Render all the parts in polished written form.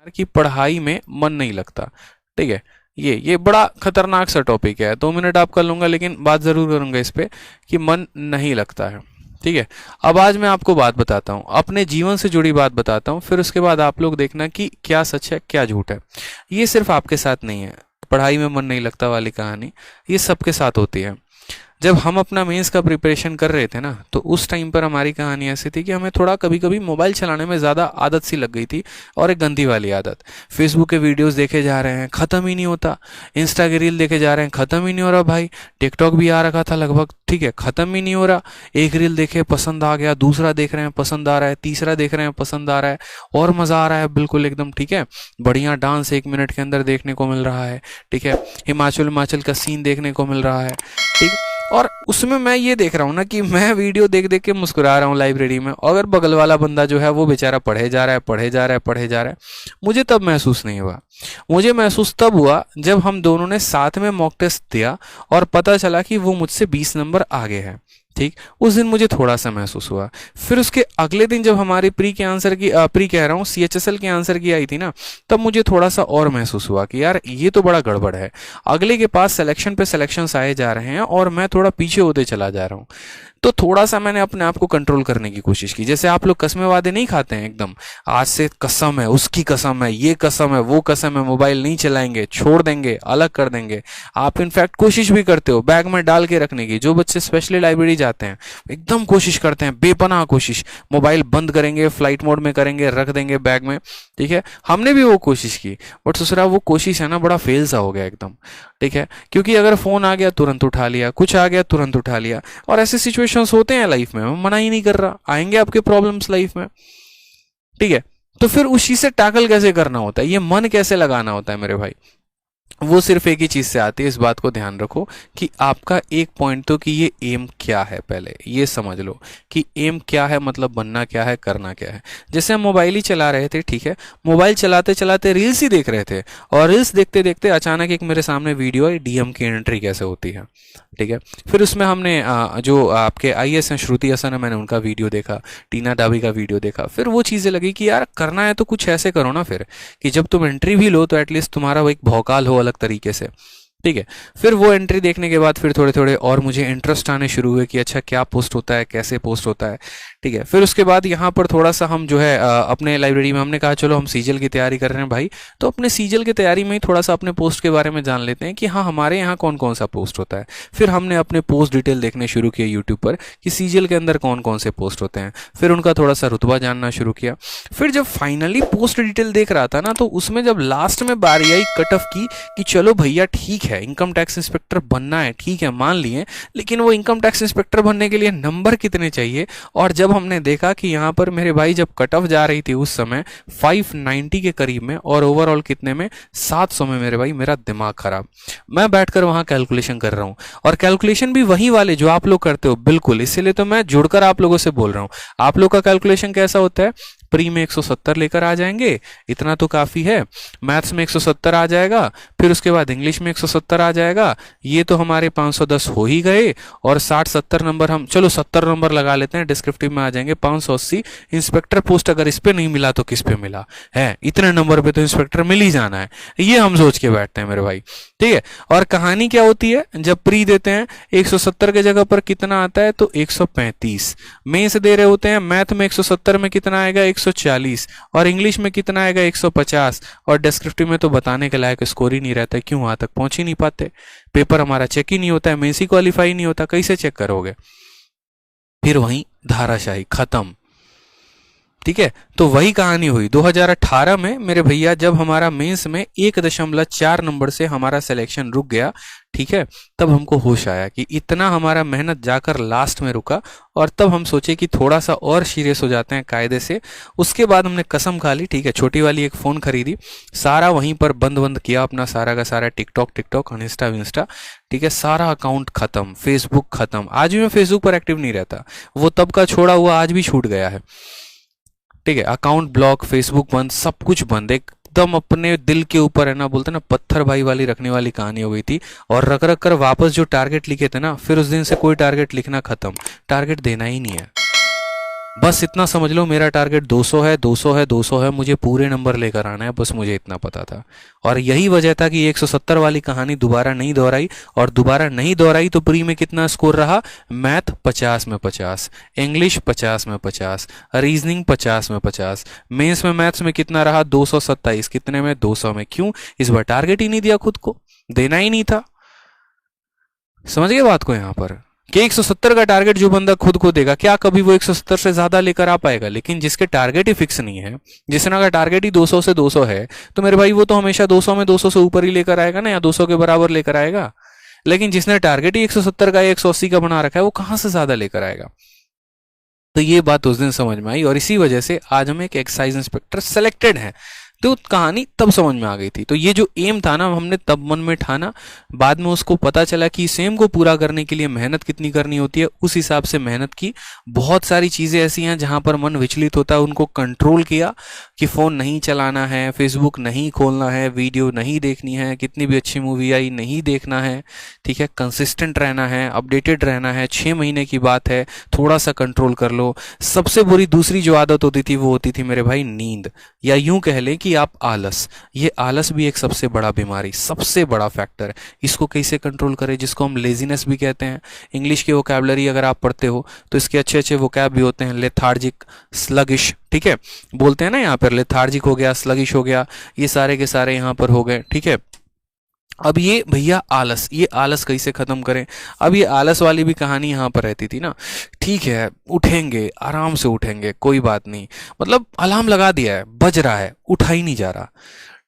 कि पढ़ाई में मन नहीं लगता। ठीक है, ये बड़ा खतरनाक सा टॉपिक है, 2 मिनट आपका लूंगा लेकिन बात जरूर करूंगा इस पे कि मन नहीं लगता है। ठीक है, अब आज मैं आपको बात बताता हूँ, अपने जीवन से जुड़ी बात बताता हूँ, फिर उसके बाद आप लोग देखना कि क्या सच है क्या झूठ है। ये सिर्फ आपके साथ नहीं है, पढ़ाई में मन नहीं लगता वाली कहानी ये सबके साथ होती है। जब हम अपना मेंस का प्रिपरेशन कर रहे थे ना, तो उस टाइम पर हमारी कहानी ऐसी थी कि हमें थोड़ा कभी कभी मोबाइल चलाने में ज़्यादा आदत सी लग गई थी, और एक गंदी वाली आदत। फेसबुक के वीडियोस देखे जा रहे हैं, ख़त्म ही नहीं होता। इंस्टा के रील देखे जा रहे हैं, ख़त्म ही नहीं हो रहा भाई। टिकटॉक भी आ रखा था लगभग, ठीक है, ख़त्म ही नहीं हो रहा। एक रील देखे पसंद आ गया, दूसरा देख रहे हैं पसंद आ रहा है, तीसरा देख रहे हैं पसंद आ रहा है, और मज़ा आ रहा है बिल्कुल एकदम। ठीक है, बढ़िया डांस 1 मिनट के अंदर देखने को मिल रहा है। ठीक है, हिमाचल हिमाचल का सीन देखने को मिल रहा है। ठीक, और उसमें मैं ये देख रहा हूँ ना कि मैं वीडियो देख देख के मुस्कुरा रहा हूँ लाइब्रेरी में, अगर बगल वाला बंदा जो है वो बेचारा पढ़े जा रहा है पढ़े जा रहा है पढ़े जा रहा है। मुझे तब महसूस नहीं हुआ, मुझे महसूस तब हुआ जब हम दोनों ने साथ में मॉक टेस्ट दिया और पता चला कि वो मुझसे 20 नंबर आगे है। ठीक, उस दिन मुझे थोड़ा सा महसूस हुआ। फिर उसके अगले दिन जब हमारी प्री के आंसर की प्री कह रहा हूँ CHSL के आंसर की आई थी ना, तब मुझे थोड़ा सा और महसूस हुआ कि यार ये तो बड़ा गड़बड़ है। अगले के पास सिलेक्शन पे सिलेक्शंस आए जा रहे हैं और मैं थोड़ा पीछे होते चला जा रहा हूँ। तो थोड़ा सा मैंने अपने आप को कंट्रोल करने की कोशिश की। जैसे आप लोग कसमें वादे नहीं खाते हैं एकदम, आज से कसम है, उसकी कसम है, ये कसम है, वो कसम है, मोबाइल नहीं चलाएंगे, छोड़ देंगे, अलग कर देंगे। आप इनफैक्ट कोशिश भी करते हो बैग में डाल के रखने की। जो बच्चे स्पेशली लाइब्रेरी जाते हैं एकदम कोशिश करते हैं, बेपनाह कोशिश, मोबाइल बंद करेंगे, फ्लाइट मोड में करेंगे, रख देंगे बैग में। ठीक है, हमने भी वो कोशिश की, बट ससुरा वो कोशिश है ना बड़ा फेल सा हो गया एकदम। ठीक है, क्योंकि अगर फोन आ गया तुरंत उठा लिया, कुछ आ गया तुरंत उठा लिया, और ऐसे सिचुएशंस होते हैं लाइफ में। मैं मना ही नहीं कर रहा, आएंगे आपके प्रॉब्लम्स लाइफ में। ठीक है, तो फिर उस चीज से टैकल कैसे करना होता है, ये मन कैसे लगाना होता है मेरे भाई, वो सिर्फ एक ही चीज से आती है। इस बात को ध्यान रखो कि आपका एक पॉइंट तो कि ये एम क्या है, पहले ये समझ लो कि एम क्या है, मतलब बनना क्या है, करना क्या है। जैसे हम मोबाइल ही चला रहे थे, ठीक है, मोबाइल चलाते चलाते रील्स ही देख रहे थे, और रील्स देखते देखते अचानक एक मेरे सामने वीडियो आई, डीएम की एंट्री कैसे होती है। ठीक है, फिर उसमें हमने जो आपके आईएएस हैं श्रुति हसन है, मैंने उनका वीडियो देखा, टीना डाबी का वीडियो देखा। फिर वो चीज़ें लगी कि यार करना है तो कुछ ऐसे करो ना फिर, कि जब तुम एंट्री भी लो तो एटलीस्ट तुम्हारा वो एक भौकाल हो अलग तरीके से। ठीक है, फिर वो एंट्री देखने के बाद फिर थोड़े थोड़े और मुझे इंटरेस्ट आने शुरू हुए कि अच्छा क्या पोस्ट होता है, कैसे पोस्ट होता है। ठीक है, फिर उसके बाद यहाँ पर थोड़ा सा हम जो है अपने लाइब्रेरी में हमने कहा चलो हम सीजल की तैयारी कर रहे हैं भाई, तो अपने सीजल की तैयारी में ही थोड़ा सा अपने पोस्ट के बारे में जान लेते हैं कि हाँ हमारे यहाँ कौन कौन सा पोस्ट होता है। फिर हमने अपने पोस्ट डिटेल देखने शुरू किए यूट्यूब पर कि सीजल के अंदर कौन कौन से पोस्ट होते हैं, फिर उनका थोड़ा सा रुतबा जानना शुरू किया। फिर जब फाइनली पोस्ट डिटेल देख रहा था ना, तो उसमें जब लास्ट में बारी आई कट ऑफ की कि चलो भैया ठीक है इनकम टैक्स इंस्पेक्टर बनना है, ठीक है मान लिए, लेकिन वो इनकम टैक्स इंस्पेक्टर बनने के लिए नंबर कितने चाहिए। और जब हमने देखा कि यहाँ पर मेरे भाई जब कट ऑफ जा रही थी उस समय 590 के करीब में, और ओवरऑल कितने में 700 में, मेरे भाई मेरा दिमाग खराब। मैं बैठकर वहां कैलकुलेशन कर रहा हूँ, और कैलकुलेशन भी वही वाले जो आप लोग करते हो बिल्कुल, इसीलिए तो मैं जुड़कर आप लोगों से बोल रहा हूँ। आप लोग का कैलकुलेशन कैसा होता है, प्री में 170 लेकर आ जाएंगे, इतना तो काफी है। मैथ्स में 170 आ जाएगा, फिर उसके बाद इंग्लिश में 170 आ जाएगा, ये तो हमारे 510 हो ही गए। और 60-70 नंबर, हम चलो 70 नंबर लगा लेते हैं, डिस्क्रिप्टिव में आ जाएंगे 580। इंस्पेक्टर पोस्ट अगर इस पे नहीं मिला तो किस पे मिला है, इतने नंबर पे तो इंस्पेक्टर मिल ही जाना है, ये हम सोच के बैठते हैं मेरे भाई। ठीक है, और कहानी क्या होती है, जब प्री देते हैं 170 के जगह पर कितना आता है, तो 135। मेंस दे रहे होते हैं, मैथ में 170 में कितना आएगा, 140, और इंग्लिश में कितना आएगा, 150, और डिस्क्रिप्टिव में तो बताने के लायक स्कोर ही नहीं रहता, क्यों वहां तक पहुंच ही नहीं पाते, पेपर हमारा चेक ही नहीं होता है, मेंस ही क्वालिफाई नहीं होता, कैसे चेक करोगे। फिर वहीं धाराशाही खत्म। ठीक है, तो वही कहानी हुई 2018 में मेरे भैया, जब हमारा मेंस में 1.4 नंबर से हमारा सिलेक्शन रुक गया। ठीक है, तब हमको होश आया कि इतना हमारा मेहनत जाकर लास्ट में रुका, और तब हम सोचे कि थोड़ा सा और सीरियस हो जाते हैं कायदे से। उसके बाद हमने कसम खा ली, ठीक है, छोटी वाली एक फ़ोन खरीदी, सारा वहीं पर बंद किया अपना सारा का सारा, टिकटॉक इंस्टा विंस्टा, ठीक है, सारा अकाउंट खत्म, फेसबुक खत्म। आज भी मैं फेसबुक पर एक्टिव नहीं रहता, वो तब का छोड़ा हुआ आज भी छूट गया है। ठीक है, अकाउंट ब्लॉक, फेसबुक बंद, सब कुछ बंद, एकदम अपने दिल के ऊपर है ना, बोलते ना पत्थर भाई वाली रखने वाली कहानी हो गई थी। और रख रख कर वापस जो टारगेट लिखे थे ना, फिर उस दिन से कोई टारगेट लिखना खत्म, टारगेट देना ही नहीं है। बस इतना समझ लो, मेरा टारगेट 200 है, 200 है, 200 है, मुझे पूरे नंबर लेकर आना है, बस मुझे इतना पता था। और यही वजह था कि 170 वाली कहानी दोबारा नहीं दोहराई, और दोबारा नहीं दोहराई तो प्री में कितना स्कोर रहा? मैथ 50 में 50, इंग्लिश 50 में 50, रीजनिंग 50 में 50, मेंस में मैथ्स में कितना रहा? 227, कितने में? 200 में। क्यों? इस बार टारगेट ही नहीं दिया खुद को, देना ही नहीं था। समझ गए बात को यहाँ पर, कि 170 का टारगेट जो बंदा खुद को देगा, क्या कभी वो 170 से ज्यादा लेकर आ पाएगा? लेकिन जिसके टारगेट ही फिक्स नहीं है, जिसने अगर टारगेट ही 200 से 200 है, तो मेरे भाई वो तो हमेशा 200 में 200 से ऊपर ही लेकर आएगा ना, या 200 के बराबर लेकर आएगा। लेकिन जिसने टारगेट ही 170 का या 180 का बना रखा है, वो कहां से ज्यादा लेकर आएगा? तो ये बात उस दिन समझ में आई, और इसी वजह से आज हम एक एक्साइज इंस्पेक्टर सेलेक्टेड हैं। तो कहानी तब समझ में आ गई थी। तो ये जो एम था ना, हमने तब मन में ठाना, बाद में उसको पता चला कि इस एम को पूरा करने के लिए मेहनत कितनी करनी होती है, उस हिसाब से मेहनत की। बहुत सारी चीज़ें ऐसी हैं जहां पर मन विचलित होता है, उनको कंट्रोल किया कि फ़ोन नहीं चलाना है, फेसबुक नहीं खोलना है, वीडियो नहीं देखनी है, कितनी भी अच्छी मूवी आई नहीं देखना है, ठीक है, कंसिस्टेंट रहना है, अपडेटेड रहना है। 6 महीने की बात है, थोड़ा सा कंट्रोल कर लो। सबसे बुरी दूसरी जो आदत होती थी, वो होती थी मेरे भाई नींद, या यूं कह लें कि आप आलस। ये आलस भी एक सबसे बड़ा बीमारी, सबसे बड़ा फैक्टर है। इसको कैसे कंट्रोल करें? जिसको हम लेजीनेस भी कहते हैं। इंग्लिश की वोकैबुलरी अगर आप पढ़ते हो तो इसके अच्छे अच्छे वोकैब भी होते हैं। लेथार्जिक, स्लगिश, ठीक है, बोलते हैं ना यहाँ पर, लेथार्जिक हो गया, स्लगिश हो गया, ये सारे के सारे यहाँ पर हो गए, ठीक है। अब ये भैया आलस, ये आलस कैसे खत्म करें? अब ये आलस वाली भी कहानी यहाँ पर रहती थी ना। ठीक है, उठेंगे, आराम से उठेंगे, कोई बात नहीं, मतलब अलार्म लगा दिया है, बज रहा है, उठा ही नहीं जा रहा,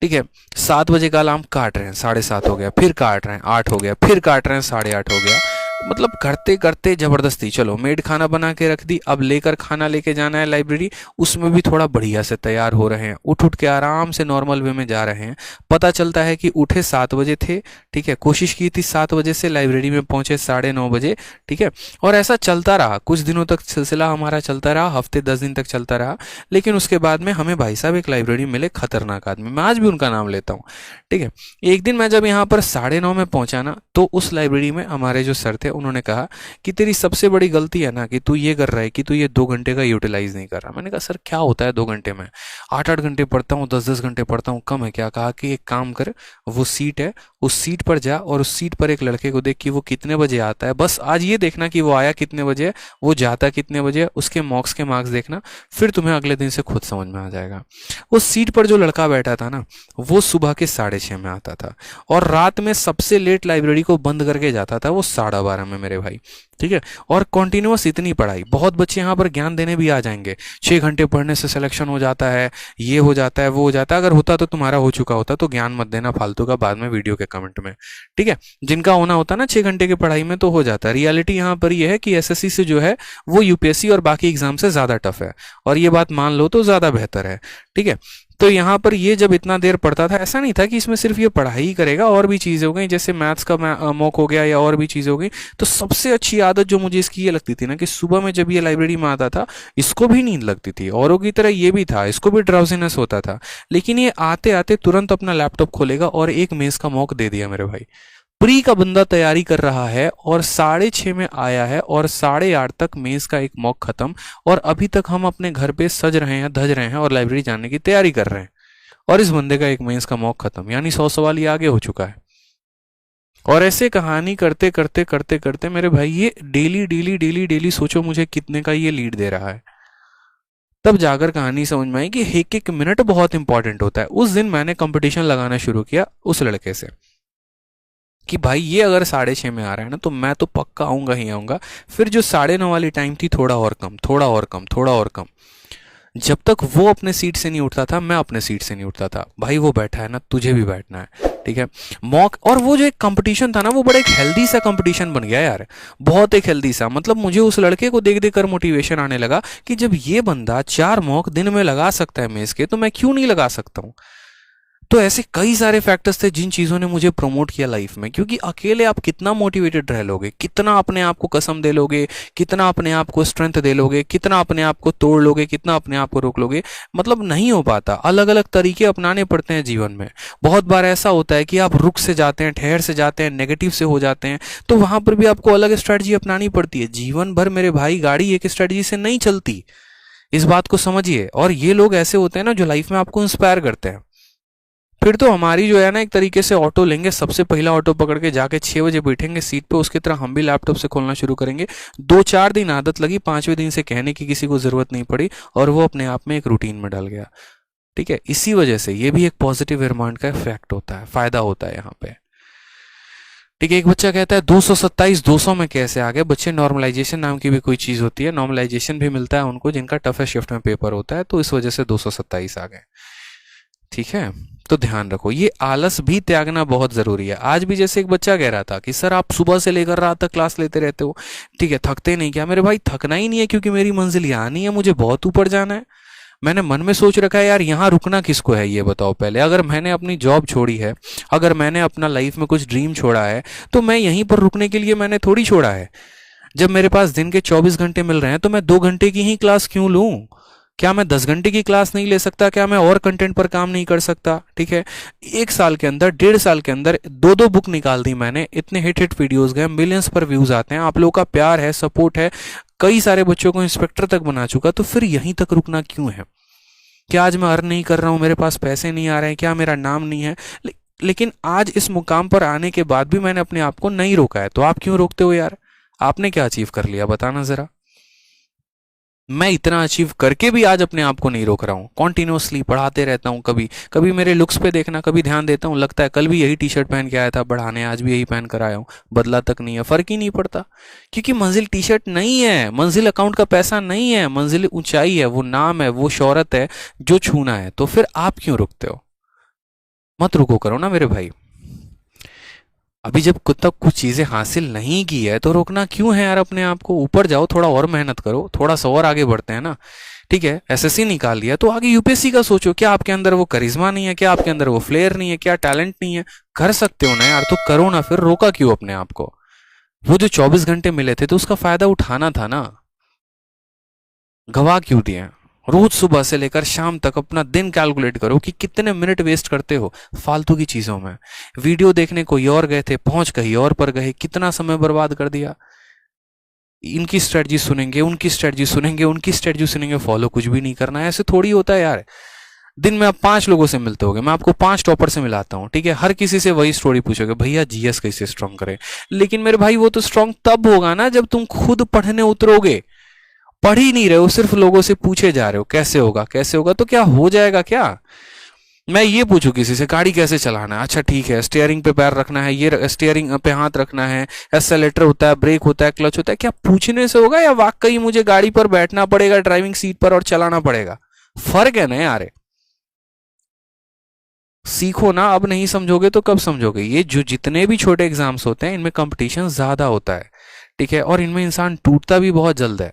ठीक है। 7 बजे का अलार्म काट रहे हैं, 7:30 हो गया, फिर काट रहे हैं, 8 हो गया, फिर काट रहे हैं, 8:30 हो गया। मतलब करते करते जबरदस्ती, चलो मेड खाना बना के रख दी, अब लेकर खाना लेके जाना है लाइब्रेरी, उसमें भी थोड़ा बढ़िया से तैयार हो रहे हैं, उठ उठ के आराम से नॉर्मल वे में जा रहे हैं। पता चलता है कि उठे 7 बजे थे, ठीक है, कोशिश की थी 7 बजे से, लाइब्रेरी में पहुंचे 9:30 बजे, ठीक है। और ऐसा चलता रहा, कुछ दिनों तक सिलसिला हमारा चलता रहा, हफ्ते 10 दिन तक चलता रहा। लेकिन उसके बाद में हमें भाई साहब एक लाइब्रेरी मिले, खतरनाक आदमी, मैं आज भी उनका नाम लेता हूँ, ठीक है। एक दिन मैं जब यहाँ पर 9:30 में पहुंचा ना, तो उस लाइब्रेरी में हमारे जो सर थे, उन्होंने कहा कि तेरी सबसे बड़ी गलती है ना कि तू ये कर रहा है कि तू ये 2 घंटे का यूटिलाइज नहीं कर रहा। मैंने कहा सर क्या होता है 2 घंटे में? 8-8 घंटे पढ़ता हूँ, 10-10 घंटे पढ़ता हूँ, कम है क्या? कहा कि एक काम कर, वो सीट है, उस सीट पर जा और उस सीट पर एक लड़के को देख कि वो कितने बजे आता है, बस आज ये देखना कि वो आया कितने बजे, वो जाता कितने बजे, उसके मॉक्स के मार्क्स देखना, फिर तुम्हें अगले दिन से खुद समझ में आ जाएगा। उस सीट पर जो लड़का बैठा था ना, वो सुबह के 6:30 में आता था, और रात में सबसे लेट लाइब्रेरी को बंद करके जाता था वो 12:30 में मेरे भाई, ठीक है। और कॉन्टिन्यूअस इतनी पढ़ाई, बहुत बच्चे यहाँ पर ज्ञान देने भी आ जाएंगे, 6 घंटे पढ़ने से सिलेक्शन हो जाता है, ये हो जाता है, वो हो जाता है। अगर होता तो तुम्हारा हो चुका होता, तो ज्ञान मत देना फालतू का बाद में वीडियो के कमेंट में, ठीक है। जिनका होना होता ना 6 घंटे की पढ़ाई में, तो हो जाता है। रियलिटी यहाँ पर ये है कि एसएससी से जो है वो यूपीएससी और बाकी एग्जाम से ज्यादा टफ है, और ये बात मान लो तो ज्यादा बेहतर है, ठीक है। तो यहाँ पर ये जब इतना देर पढ़ता था, ऐसा नहीं था कि इसमें सिर्फ ये पढ़ाई ही करेगा, और भी चीज़ें हो गई, जैसे मैथ्स का मॉक हो गया या और भी चीज़ें हो गई। तो सबसे अच्छी आदत जो मुझे इसकी ये लगती थी ना, कि सुबह में जब ये लाइब्रेरी में आता था, इसको भी नींद लगती थी, औरों की तरह ये भी था, इसको भी ड्राउजीनेस होता था, लेकिन ये आते आते तुरंत अपना लैपटॉप खोलेगा और एक मेंस का मॉक दे दिया मेरे भाई। प्री का बंदा तैयारी कर रहा है और 6:30 में आया है, और 8:30 तक मेंस का एक मॉक खत्म, और अभी तक हम अपने घर पे सज रहे हैं, धज रहे हैं और लाइब्रेरी जाने की तैयारी कर रहे हैं, और इस बंदे का एक मेंस का मॉक खत्म, यानी 100 सवाल ही आगे हो चुका है। और ऐसे कहानी करते करते करते करते मेरे भाई, ये डेली डेली डेली डेली सोचो मुझे कितने का ये लीड दे रहा है। तब जाकर कहानी समझ में आई कि एक एक मिनट बहुत इंपॉर्टेंट होता है। उस दिन मैंने कंपटीशन लगाना शुरू किया उस लड़के से, कि भाई ये अगर 6:30 में आ रहा है ना, तो मैं तो पक्का आऊंगा ही आऊंगा। फिर जो 9:30 वाली टाइम थी, थोड़ा और कम, थोड़ा और कम, थोड़ा और कम। जब तक वो अपने सीट से नहीं उठता था, मैं अपने सीट से नहीं उठता था। भाई वो बैठा है ना, तुझे भी बैठना है, ठीक है। मॉक, और वो जो एक कंपटीशन था ना, वो बड़ा एक हेल्दी सा कंपटीशन बन गया यार, बहुत एक हेल्दी सा। मतलब मुझे उस लड़के को देख देख कर मोटिवेशन आने लगा कि जब ये बंदा 4 मॉक दिन में लगा सकता है मेंस के, तो मैं क्यों नहीं लगा सकता हूँ। तो ऐसे कई सारे फैक्टर्स थे जिन चीज़ों ने मुझे प्रमोट किया लाइफ में, क्योंकि अकेले आप कितना मोटिवेटेड रह लोगे, कितना अपने आप को कसम दे लोगे, कितना अपने आप को स्ट्रेंथ दे लोगे, कितना अपने आप को तोड़ लोगे, कितना अपने आप को रोक लोगे, मतलब नहीं हो पाता। अलग अलग तरीके अपनाने पड़ते हैं जीवन में। बहुत बार ऐसा होता है कि आप रुक से जाते हैं, ठहर से जाते हैं, नेगेटिव से हो जाते हैं, तो वहां पर भी आपको अलग स्ट्रैटेजी अपनानी पड़ती है। जीवन भर मेरे भाई गाड़ी एक स्ट्रैटेजी से नहीं चलती, इस बात को समझिए। और ये लोग ऐसे होते हैं ना जो लाइफ में आपको इंस्पायर करते हैं। फिर तो हमारी जो है ना एक तरीके से ऑटो लेंगे, सबसे पहला ऑटो पकड़ के जाके 6 बजे बैठेंगे सीट पे, उसकी तरह हम भी लैपटॉप से खोलना शुरू करेंगे। 2-4 दिन आदत लगी, 5वें दिन से कहने की किसी को जरूरत नहीं पड़ी और वो अपने आप में एक रूटीन में डल गया। ठीक है, इसी वजह से ये भी एक पॉजिटिव एनवायरनमेंट का इफेक्ट होता है, फायदा होता है यहाँ पे। ठीक है, एक बच्चा कहता है 227 200 में कैसे आ गए। बच्चे, नॉर्मलाइजेशन नाम की भी कोई चीज होती है, नॉर्मलाइजेशन भी मिलता है उनको जिनका टफेस्ट शिफ्ट में पेपर होता है, तो इस वजह से 227 आ गए। ठीक है, तो ध्यान रखो, ये आलस भी त्यागना बहुत जरूरी है। आज भी जैसे एक बच्चा कह रहा था कि सर आप सुबह से लेकर रात तक क्लास लेते रहते हो, ठीक है, थकते नहीं क्या? मेरे भाई थकना ही नहीं है, क्योंकि मेरी मंजिल यहाँ नहीं है, मुझे बहुत ऊपर जाना है। मैंने मन में सोच रखा है यार यहाँ रुकना किसको है, ये बताओ पहले। अगर मैंने अपनी जॉब छोड़ी है, अगर मैंने अपना लाइफ में कुछ ड्रीम छोड़ा है, तो मैं यहीं पर रुकने के लिए मैंने थोड़ी छोड़ा है। जब मेरे पास दिन के 24 घंटे मिल रहे हैं तो मैं 2 घंटे की ही क्लास क्यों लूं? क्या मैं 10 घंटे की क्लास नहीं ले सकता? क्या मैं और कंटेंट पर काम नहीं कर सकता? ठीक है, 1 साल के अंदर, 1.5 साल के अंदर 2-2 बुक निकाल दी मैंने, इतने हिट वीडियोस गए, मिलियंस पर व्यूज आते हैं, आप लोगों का प्यार है, सपोर्ट है, कई सारे बच्चों को इंस्पेक्टर तक बना चुका, तो फिर यहीं तक रुकना क्यों है? क्या आज मैं अर्न नहीं कर रहा हूं, मेरे पास पैसे नहीं आ रहे हैं, क्या मेरा नाम नहीं है? लेकिन आज इस मुकाम पर आने के बाद भी मैंने अपने आप को नहीं रोका है, तो आप क्यों रोकते हो यार? आपने क्या अचीव कर लिया, बताना जरा। मैं इतना अचीव करके भी आज अपने आप को नहीं रोक रहा हूँ, कॉन्टिन्यूसली पढ़ाते रहता हूँ। कभी कभी मेरे लुक्स पे देखना, कभी ध्यान देता हूँ, लगता है कल भी यही टी शर्ट पहन के आया था पढ़ाने, आज भी यही पहन कर आया हूँ, बदला तक नहीं है, फर्क ही नहीं पड़ता। क्योंकि मंजिल टी शर्ट नहीं है, मंजिल अकाउंट का पैसा नहीं है, मंजिल ऊंचाई है, वो नाम है, वो शोहरत है जो छूना है। तो फिर आप क्यों रुकते हो? मत रुको करो ना मेरे भाई। अभी जब खुद तक कुछ चीजें हासिल नहीं की है तो रोकना क्यों है यार? अपने आप को ऊपर जाओ, थोड़ा और मेहनत करो, थोड़ा सा और आगे बढ़ते हैं ना। ठीक है, एसएससी निकाल लिया तो आगे यूपीएससी का सोचो। क्या आपके अंदर वो करिश्मा नहीं है? क्या आपके अंदर वो फ्लेयर नहीं है? क्या टैलेंट नहीं है? कर सकते हो ना यार, तो करो ना। फिर रोका क्यों अपने आप को? वो जो 24 घंटे मिले थे तो उसका फायदा उठाना था ना, गवा क्यों दिए? रोज सुबह से लेकर शाम तक अपना दिन कैलकुलेट करो कि कितने मिनट वेस्ट करते हो फालतू की चीजों में। वीडियो देखने कोई और गए थे, पहुंच कहीं और पर गए, कितना समय बर्बाद कर दिया। इनकी स्ट्रेटजी सुनेंगे, उनकी स्ट्रेटजी सुनेंगे, उनकी स्ट्रेटजी सुनेंगे, फॉलो कुछ भी नहीं करना है। ऐसे थोड़ी होता है यार। दिन में आप 5 लोगों से मिलते होगे, मैं आपको 5 टॉपर से मिलाता हूँ, ठीक है, हर किसी से वही स्टोरी पूछोगे, भैया जीएस कैसे स्ट्रांग करें। लेकिन मेरे भाई वो तो स्ट्रांग तब होगा ना जब तुम खुद पढ़ने उतरोगे। पढ़ ही नहीं रहे हो, सिर्फ लोगों से पूछे जा रहे हो कैसे होगा कैसे होगा, तो क्या हो जाएगा क्या? मैं ये पूछूं किसी से गाड़ी कैसे चलाना है, अच्छा ठीक है, स्टीयरिंग पे पैर रखना है, ये स्टीयरिंग पे हाथ रखना है, एक्सेलेरेटर होता है, ब्रेक होता है, क्लच होता है, क्या पूछने से होगा या वाकई मुझे गाड़ी पर बैठना पड़ेगा ड्राइविंग सीट पर और चलाना पड़ेगा? फर्क है ना यार। सीखो ना, अब नहीं समझोगे तो कब समझोगे? ये जो जितने भी छोटे एग्जाम्स होते हैं इनमें कंपटीशन ज्यादा होता है, ठीक है, और इनमें इंसान टूटता भी बहुत जल्द है।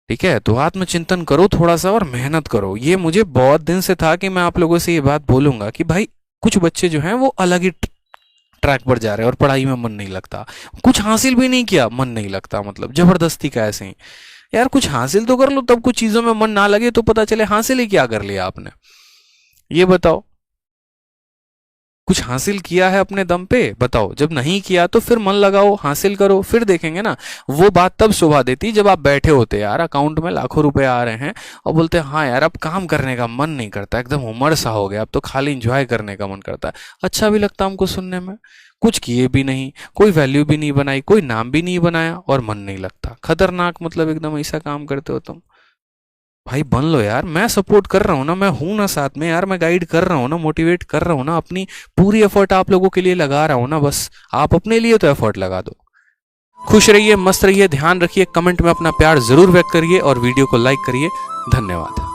ठीक है, तो आत्मचिंतन करो थोड़ा सा और मेहनत करो। ये मुझे बहुत दिन से था कि मैं आप लोगों से ये बात बोलूंगा कि भाई कुछ बच्चे जो हैं वो अलग ही ट्रैक पर जा रहे हैं और पढ़ाई में मन नहीं लगता, कुछ हासिल भी नहीं किया, मन नहीं लगता, मतलब जबरदस्ती का ऐसे ही। यार कुछ हासिल तो कर लो, तब कुछ चीजों में मन ना लगे तो पता चले हासिल ही क्या कर लिया आपने, ये बताओ। कुछ हासिल किया है अपने दम पे, बताओ। जब नहीं किया तो फिर मन लगाओ, हासिल करो, फिर देखेंगे ना। वो बात तब शोभा देती जब आप बैठे होते यार, अकाउंट में लाखों रुपए आ रहे हैं और बोलते हैं हाँ यार अब काम करने का मन नहीं करता, एकदम उमर सा हो गया, अब तो खाली इंजॉय करने का मन करता है। अच्छा भी लगता हमको सुनने में। कुछ किए भी नहीं, कोई वैल्यू भी नहीं बनाई, कोई नाम भी नहीं बनाया और मन नहीं लगता। खतरनाक, मतलब एकदम ऐसा काम करते हो तुम। भाई बन लो यार, मैं सपोर्ट कर रहा हूँ ना, मैं हूं ना साथ में यार, मैं गाइड कर रहा हूँ ना, मोटिवेट कर रहा हूँ ना, अपनी पूरी एफर्ट आप लोगों के लिए लगा रहा हूँ ना, बस आप अपने लिए तो एफर्ट लगा दो। खुश रहिए, मस्त रहिए, ध्यान रखिए, कमेंट में अपना प्यार जरूर व्यक्त करिए और वीडियो को लाइक करिए। धन्यवाद।